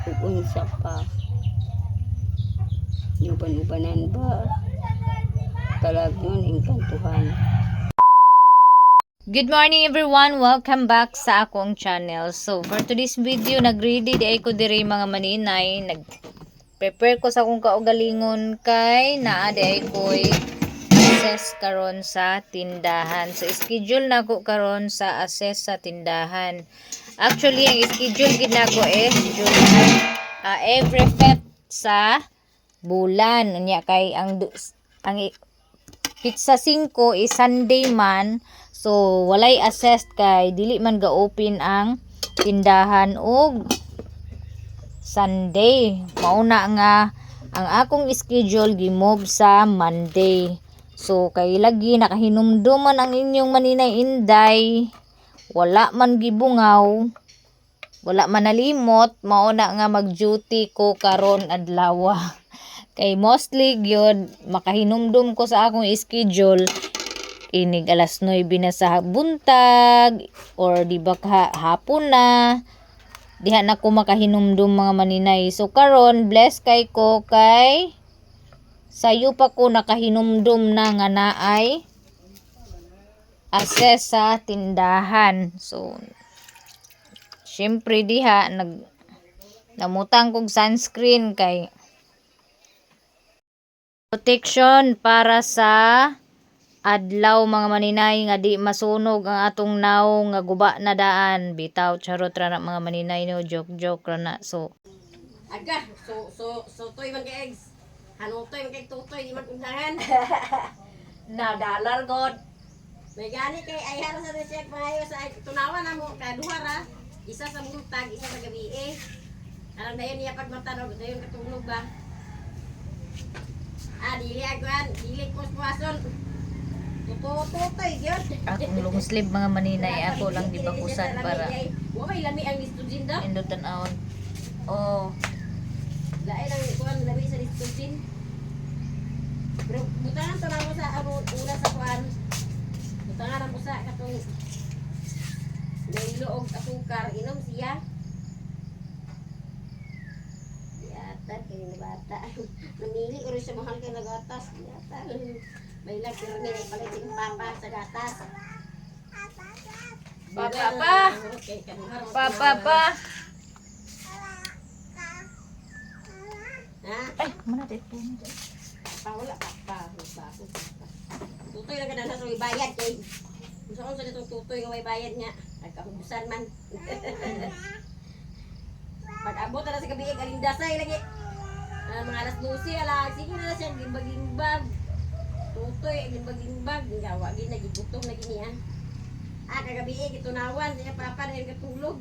ug unsa pa uban-ubanan ba talagnon engkantuhan. Good morning everyone, welcome back sa akong channel. So for today's video, nagready di ay ko diri mga maninay, nag-prepare ko sa akong kaugalingon kay naa di ay ko'y assess karon sa tindahan. So schedule na ko karon sa assess sa tindahan. Actually ang schedule gid nako July every 5th sa bulan unya kay ang pizza 5 is Sunday man. So walay assessed kay dili man ga-open ang tindahan og Sunday. Mauna nga ang akong schedule gi-move sa Monday. So kay lagi nakahinumduman ang inyong maninay inday. Wala man gibungaw. Wala man nalimot, mauna nga mag-duty ko karon adlaw. Kay mostly gyud makahinumdum ko sa akong schedule inig alas 9 na sa buntag or di ba hapon na diha na ko makahinumdum mga maninay. So karon bless kay ko kay sayo pa ko nakahinumdum na nga naay access sa tindahan. So syempre diha namutang kog sunscreen kay protection para sa adlaw mga maninay nga di masunog ang atong naw nga guba na daan. Bitaw charot ra na mga maninay no, joke ra na. So aga so toy man kay eggs hanutoy man kay tutoy di man undahan na dollar god may gani kay ayara sa check maayo sa tunawan na mo kaduha ra isa sa buntag isa sa gabi alam dayon niya pag matanog dayon katulog ba dili agwan dili kuswason tutoy gyud akong long sleeve mga maninay, ako lang di bakusan para wa may lami ang listudin daw indutan aon. Oh lain ang kuan lami sa listudin pero butangan to na mo sa una sa kuan butangan mo sa katong Nailo og asukar inom siya. Yata kay ni bata. Namili ko rin siya mahal kay nagatas. Yata. May lagir ni palit ng papa sa gatas. Papa. Ha? Ay, mana dito. Wala papa. Tutoy lang kada sa bayad kay. Gusto ko sa ditong tutoy nga may bayad niya. Nagkahubusan man. Pag abot na sa gabi, alindasay lagi. Mga alas 12, alas, sige na siya, gimbag-gimbag. Tutoy, gimbag-gimbag. Gawa, ginagibutong na giniya. Kagabi, gitunawan, siya papa na yung katulog.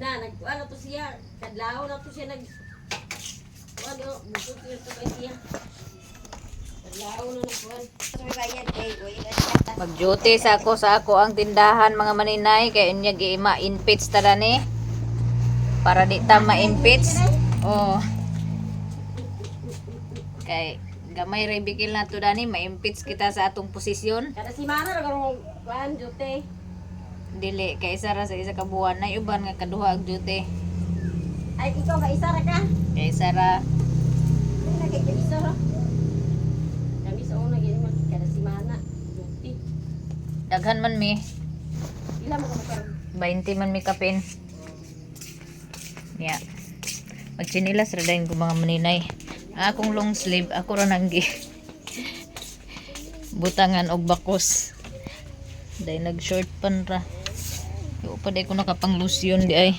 Nagkuhan na to siya, kadlaw na to siya busog siya to kay siya. Kadlaw na nagkuhan. May bayad, Mag-duty sa ako ang tindahan mga maninay kay unya giima inpits tada ni para di ta ma-inpits. Oh. Kay gamay ra bigil na to dani ma-inpits kita sa atong posisyon. Kada simana ra karong kuan duty. Dili kay isa ra sa isa ka buwan na uban nga kaduha ang duty. Ay ikaw ka isa ra ka. Kay isa ra. Kay isa ra. Kami sa una gini kada simana duty. Daghan man mi. Ila mo ka magkaroon? 20 man mi kapin. Yeah. Magchinilas ra dayon ko mga maninay. Akong long sleeve, ako ra nanggi. Butangan og bakos. Day nag short pan ra. Yo pa day ko nakapang lotion di ay.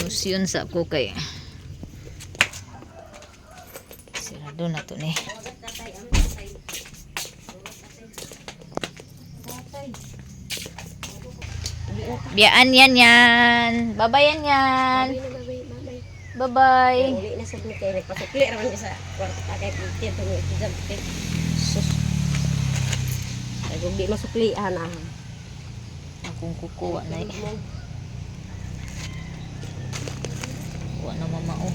Lotion sa ako kay. Sirado na to ni. Biyaan yan. Babayan yan. Bye-bye. Uli na sa dito kay nagpasukli ra man sa kwarto kay kitin to ni exam tik. Ay kung di masuklian Akong kukuha na eh. Kuha na mamao.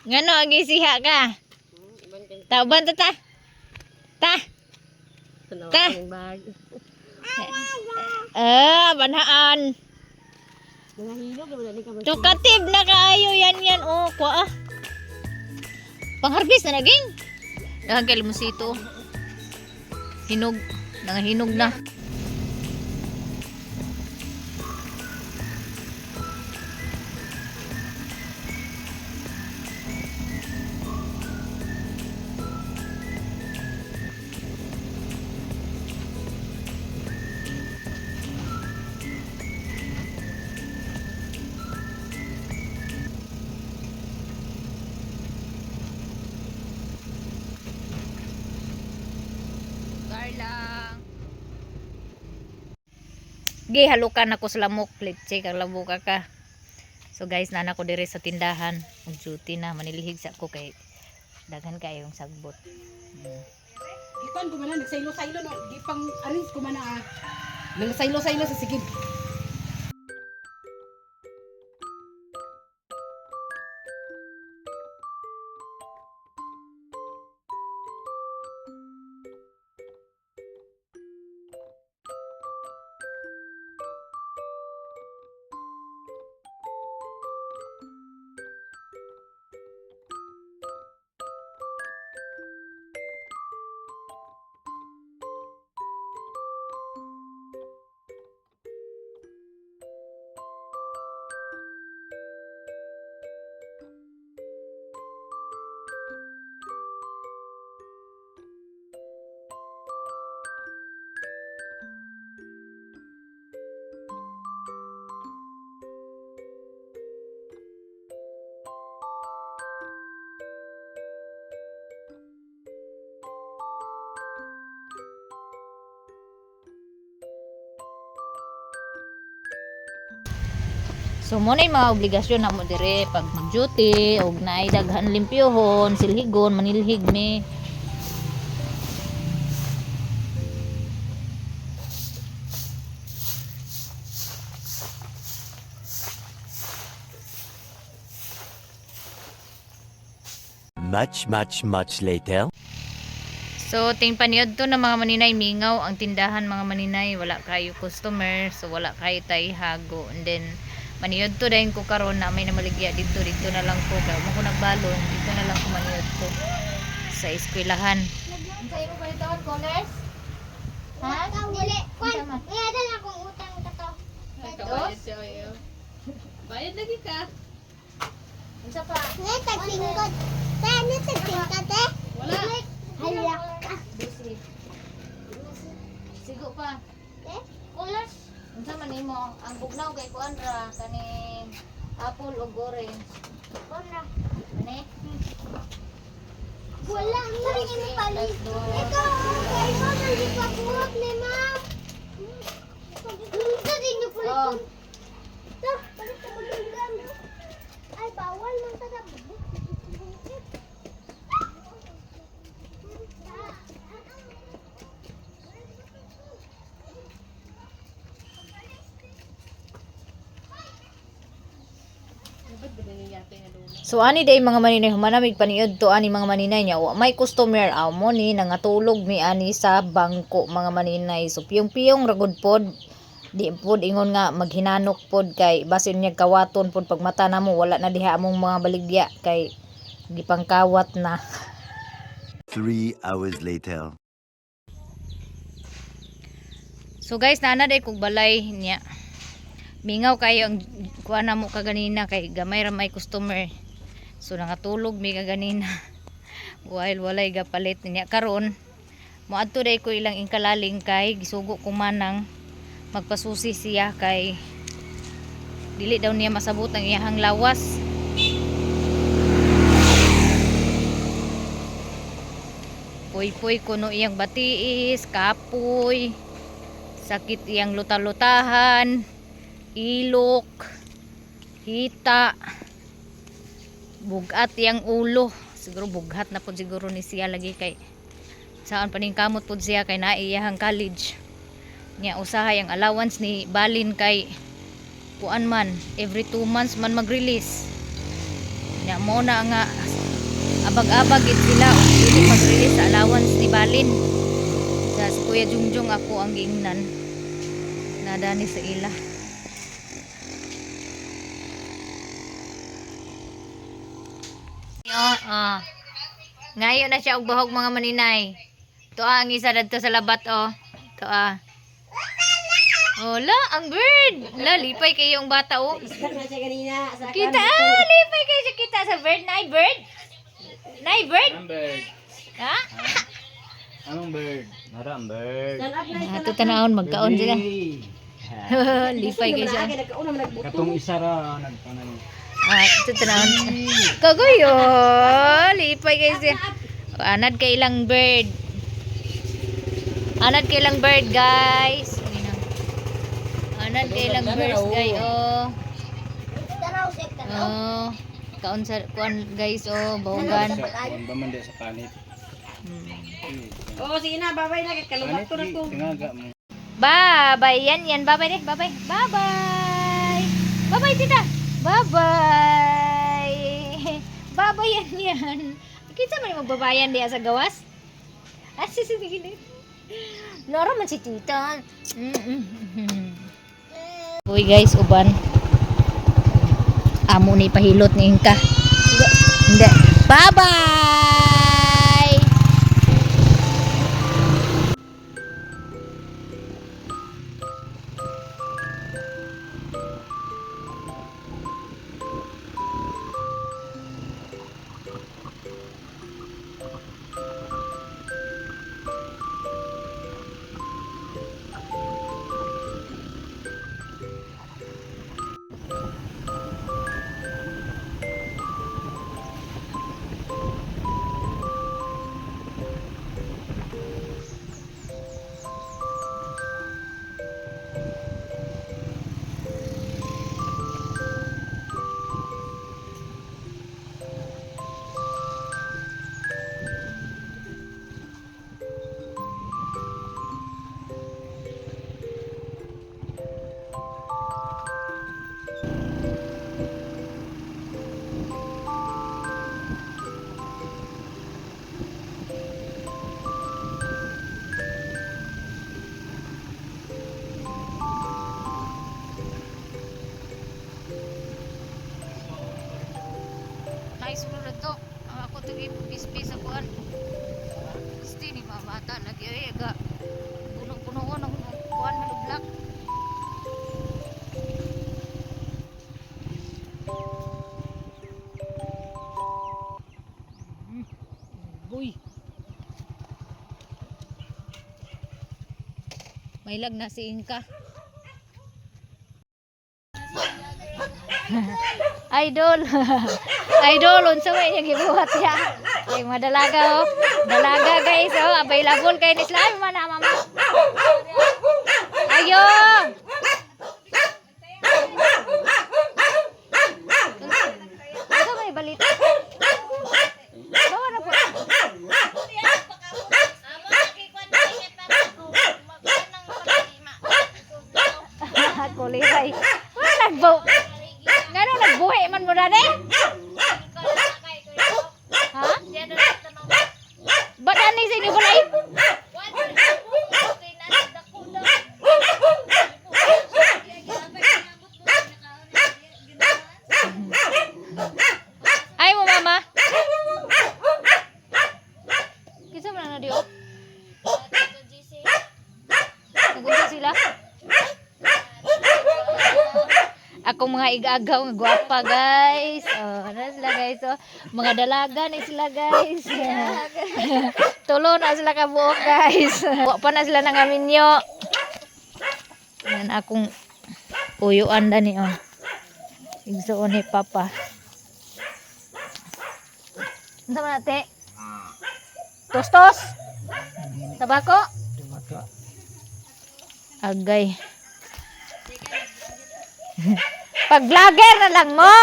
Ngano agi siha ka? Tauban ta ta. Ta. Ta. Bag. Banhaan. Mga hilog naman ni ka. Tukatib na kaayo yan. Oh, kuha. Pangharbis na naging. Dahan kay limusito. Hinog. Nangahinog na. Lang. Halukan ako sa lamok, let's kag labuka ka. So guys, nana ko dire sa tindahan, mag-duty na, manilihig sa ako kay daghan kayong sagbot. Ikuan ko man na nagsaylo-saylo no, di pang arrange ko man na nagsaylo-saylo sa sigid. So mo na yung mga obligasyon na mo dire pag mag-duty og naay daghan limpyohon, silhigon, manilhig me. Much later. So ting paniod to na mga maninay mingaw ang tindahan mga maninay, wala kayo customer, so wala kayo tay hago. And then maniod to dayon ko karon na may namaligya dito na lang ko kay mo ko nagbalon dito na lang ko maniod to sa eskwelahan. Unsa imo balitaon college? Ha? Dili, kwan. Iya na akong utang kato. Bayad lagi ka. Unsa pa? Ni tagtingkod. Ni tagtingkod eh. Wala. Halak ka. Busy. Sigo pa. Eh, kulas. Unsa man nimo ang bugnaw kay kuan ra kaning apple ug orange. Wala. Ani? Wala na ini palit. Ito, kay mo nang ipabuhat ni ma'am. Unsa din yung kulit? Oh. Ito, palit sa bulungan. Ay, bawal man ta sa bubuk. So ani day mga maninay humanamig paniud to ani mga maninay nya wa may customer mo ni nangatulog mi ani sa bangko mga maninay. So piyong-piyong ragod pod di pod ingon nga maghinanok pod kay basin niya kawaton pod pag mata namo wala na diha among mga baligya kay gipangkawat na. 3 hours later. So guys naana day kog balay niya. Mingaw kayo ang kuha na mo kaganina kay gamay ra may customer. So nangatulog mi kaganina. While walay gapalit niya karon. Moadto day ko ilang ingkalaling kay gisugo ko manang magpasusi siya kay dili daw niya masabot ang iyahang lawas. Puy-puy kuno iyang batiis, kapoy, sakit iyang luta-lutahan, ilok, hita, bugat yang ulo. Siguro bughat na po siguro ni siya lagi kay saan paningkamot po siya kay naiyahang college niya usahay ang allowance ni balin kay kuan man every 2 months man mag-release niya mo na nga abag-abag it sila o hindi mag-release sa allowance ni balin sa Kuya Jungjong ako ang giingnan. Nadani sa ila. Ngayon na siya og bahog mga maninay. Ito ang isa dito sa labat Ito Ola, ang bird. La, lipay kayo yung bata Isda na siya ganina. Sa Kita, lipay kayo siya kita sa bird. Nay bird. Nay bird. Anong bird? Ha? Anong bird? Narang bird. Stand up na. Ato tanawon magkaon sila. Hey. Lipay kayo siya. Nagkauna man nagbuto. Katong isa ra nagpanan. Ito tanawon. Kaguyo. Lipay kayo siya. Anad kay ilang bird. Anad kay ilang bird, guys. Anad kay ilang birds, guys. Kaon sa kuan, guys. Bawagan. Kuan ba man di sa kanit. Oh, sige na, babay na. Kalubat ko na to. Tingaga mo. Bye-bye. Yan. Bye-bye deh. Bye-bye. Bye-bye. Bye-bye, tita. Bye-bye. Bye-bye yan. Kita man magbabayan diya sa gawas? Sige. Nora man si tita. Uy guys, uban. Amo ni pahilot ni Inka. Hindi. Bye-bye. Nice mo na to. Ako ito gipispis sa kuhan. Gusto ni mamata. Nag-iiga. Puno-puno ko ng kuhan na lublak. Boy. May lag na si Inka. Idol. Idol, unsa may yung gibuhat ya. Ay madalaga Dalaga guys available kay ni Slime mana mama. Ayo. Unsa may balita? Bawa na po. Kuliray. Wala nagbo. Ngano nagbuhi man mo dani? Ha? Ba't ani sa inyo balay? Ay mo mama. Kisa mo na diyo? Nagunsa sila? Akong mga igagaw nga gwapa guys. Ano sila guys mga dalaga ni sila guys. Tulo na sila kabuok guys. Wa pa na sila nangaminyo. Yan akong uyuan dani Igsuon ni papa. Unsa man ate? Tostos? Tabako? Agay. Pag vlogger na lang mo.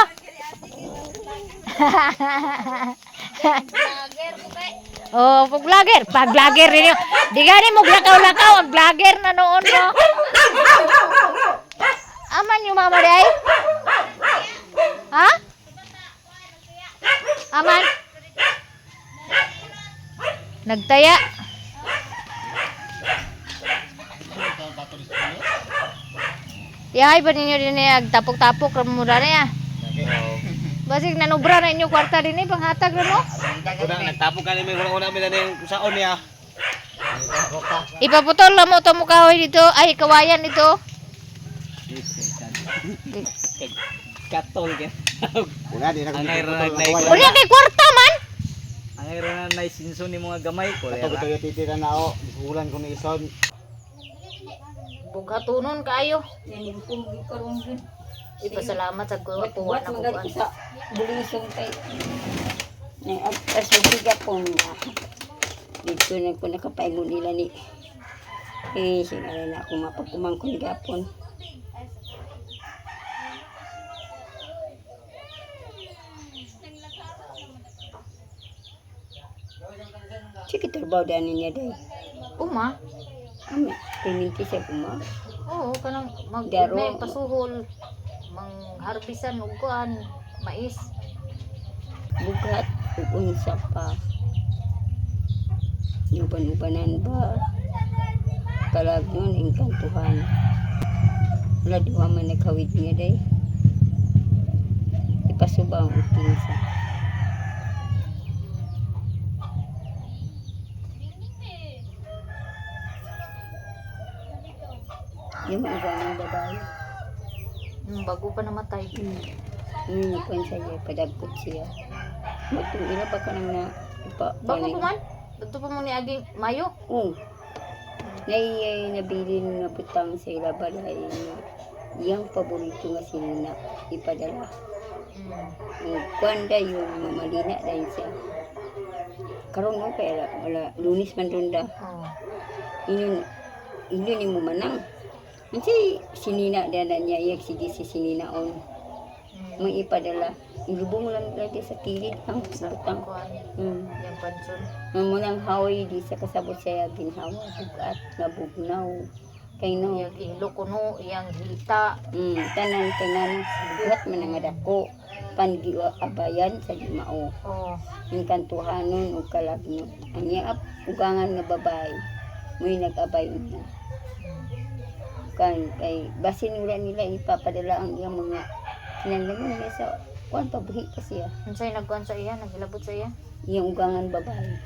Oh, pag vlogger rin yun. Di gani mo lakaw-lakaw ang vlogger na noon mo. Aman yung mama day? Ha? Aman? Nagtaya? Tihay ba ninyo din agtapok-tapok ra mo ra niya. Basig nanubra na inyo kwarta din panghatag ra mo. Kuna nagtapok ka ni una mi na saon niya. Ipaputol na mo to mo kahoy dito. Ay, kawayan dito. Katol ka. Wala di na Ang ira putol na kawayan. Uli kay kwarta man. Ang ira na naisinso ni mga gamay ko. Ato betul titira na ako. Bulan ko ni ison. Bughatunon kayo. Yan yung kumugi karong yun. Ipasalamat sa kuwa Buat na mga kuwan. sa bulisong kay. As mabigat po nga. Dito na ko nakapaingon nila ni. Sinala na ako mapagkumangkon gapon. Sige trabaho dani niya day. Uma. Ami, piminti siya kuma. Oo, kanang Daro. may pasuhol. Mang harbisan og kuan, mais. Bugat ug unsa pa. Uban-ubanan ba? Kalagnon ing kantuhan. Wala duha man nagkawid niya day. Ipasubang og kinsa. Yung mga ganang babae. Bago pa namatay. Ngunyan siya, padagkot siya. Magtuira pa ka nang na ipa. Bago pa man. Dito pa mo ni aging Mayo. Oo. Nabili nga butang sa ilabalay na iyang paborito nga sinina ipadala. Kuanda yung mamalina dahil siya. Karon mo kaya wala lunis man ronda. Oh. Inyo ni mo manang. Kasi sinina dana niya iyag sige si sininaon. May ipadala. Ilubong lang lagi sa kilid ang butang. Kuan, Hmm. yang panson. Munang hawi di sa kasabot siya ginhawa bugat nabugnaw kay no Yang ilo kuno, yang hita. tanan bugat man nga dako pangiwa abayan sa limao Oh. yung kantuhanon ug kalagno anya ugangan nga babay may nag-abay niya kan kay basin wala nila ipapadala ang iyang mga sinanlaman niya sa kuan pabuhi pa siya Unsay nagkuan sa iya, naghilabot sa iya. iyang ugangan babay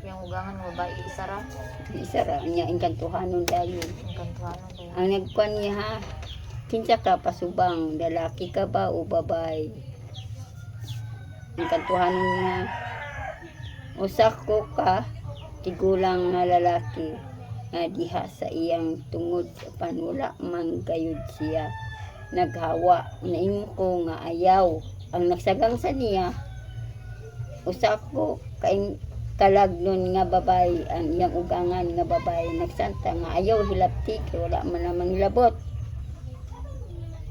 Yang ugangan mo ba isara? isa ra niya ang kantuhanon dayon. Ang kantuhanon dayon. Ang nagkuan niya ha, kinsa ka pasubang, lalaki ka ba o babay? Ang kantuhanon niya, usa ko ka, tigulang nga lalaki, nga diha sa iyang tungod apan wala man gayud siya. Naghawa, naimo ko nga ayaw. Ang nagsagang sa niya, usa ko kaing kalagnon nga babay ang iyang ugangan nga babay nagsanta nga ayaw hilapti kay wala man namang hilabot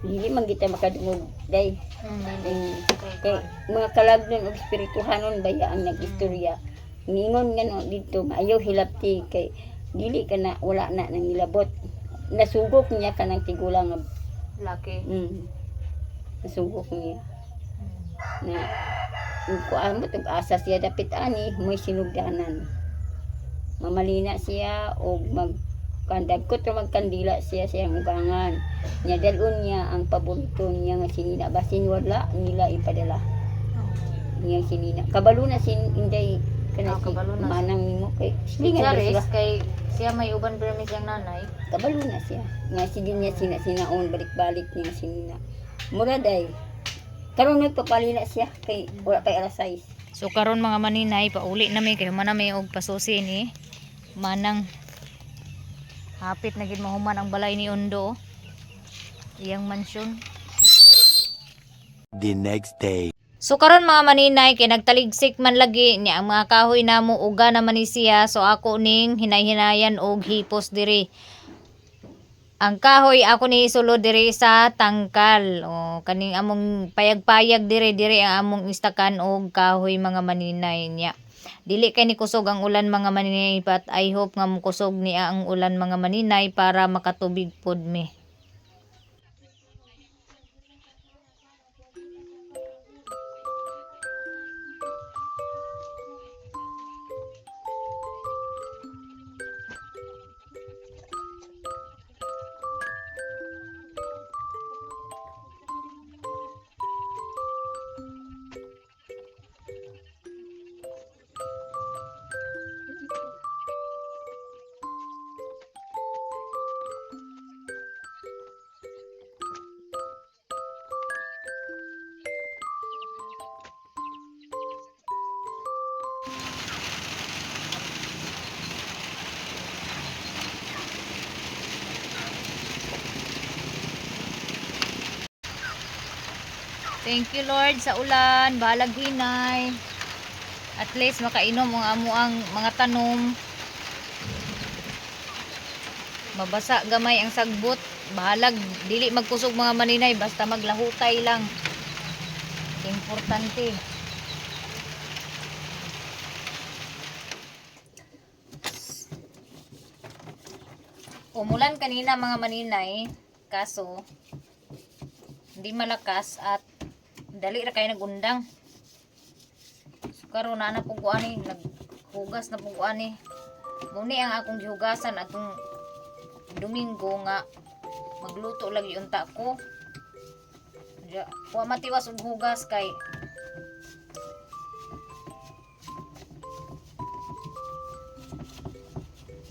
dili man kita makadungog day kay mga kalagnon og espirituhanon baya ang nagistorya ningon nga no dito nga ayaw hilapti kay dili ka na wala na nang hilabot nasugok niya kanang tigulang nga Laki. nasugok niya na kung mo asa siya dapit ani may sinugdanan mamalina siya o magkandagkot o magkandila siya siyang ugangan niya dalon niya ang paborito niya nga sinina basin wala nila ipadala niya sinina kabalo na sin inday kana si kabalo na. manang nimo kay Charis kay siya may uban permis yang nanay. kabalo na siya nga sige niya sinaon balik-balik niya sinina mura day karon nagpapalina siya kay wala pa alas 6. So karon mga maninay, pauli na may kay manami og pasusi ni manang hapit na gid mahuman ang balay ni Undo. Iyang mansyon. The next day. So karon mga maninay kay nagtaligsik man lagi ni ang mga kahoy namo uga naman ni siya so ako ning hinay-hinayan og hipos diri. Ang kahoy ako ni sulod diri sa tangkal. O kaning among payag-payag diri ang among istakan og kahoy mga maninay niya. Dili kay ni kusog ang ulan mga maninay but I hope nga mukusog niya ang ulan mga maninay para makatubig pod mi. Thank you Lord sa ulan, balag hinay. At least makainom ang amuang mga tanom. Mabasa gamay ang sagbot. Bahalag dili magkusog mga maninay basta maglahutay lang. Importante. Umulan kanina mga maninay, kaso hindi malakas at dali ra kay nagundang. So karon na pong kuani, naghugas na pong kuani. Muni ang akong gihugasan atong Domingo nga magluto lagi unta ko. Wa matiwas og hugas kay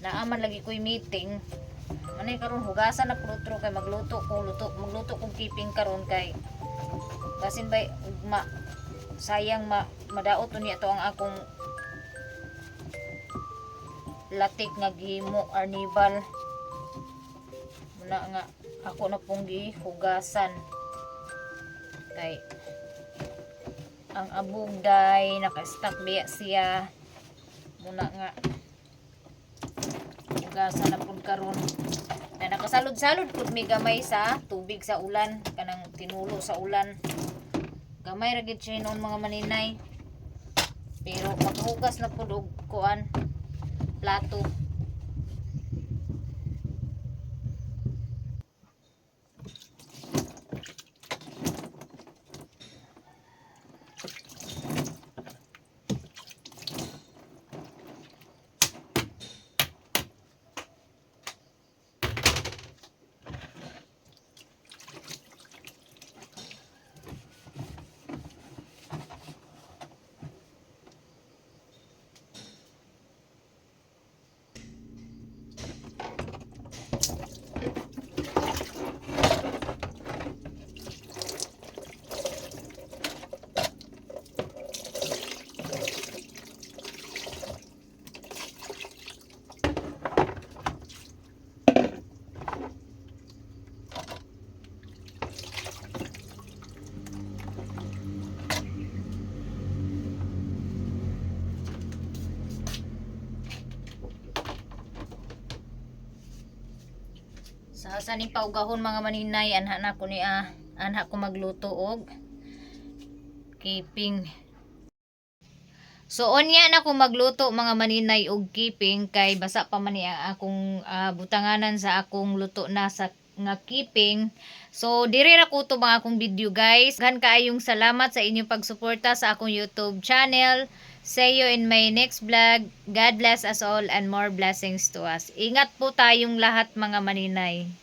naaman lagi ko'y meeting. Manay karon hugasan na pulutro kay magluto kong keeping karon kay basin bay sayang madaot ni ato ang akong latik nga gihimo arnibal. Muna nga ako na pong gihugasan kay ang abugday naka-stack biya siya. Muna nga hugasan na pud karon na nakasalod-salod pud mi gamay sa tubig sa ulan kanang tinulo sa ulan. Gamay ra gid siya noon mga maninay, pero maghugas na pud og kuan plato. Sa saning paugahon mga maninay, anha na ko anha ko magluto og keeping. So onya na ko magluto mga maninay og keeping kay basa pa man ni ang akong butanganan sa akong luto na sa nga keeping. So diri ra ko to mga akong video guys. Daghan kaayong salamat sa inyong pagsuporta sa akong YouTube channel. See you in my next vlog. God bless us all and more blessings to us. Ingat po tayong lahat mga maninay.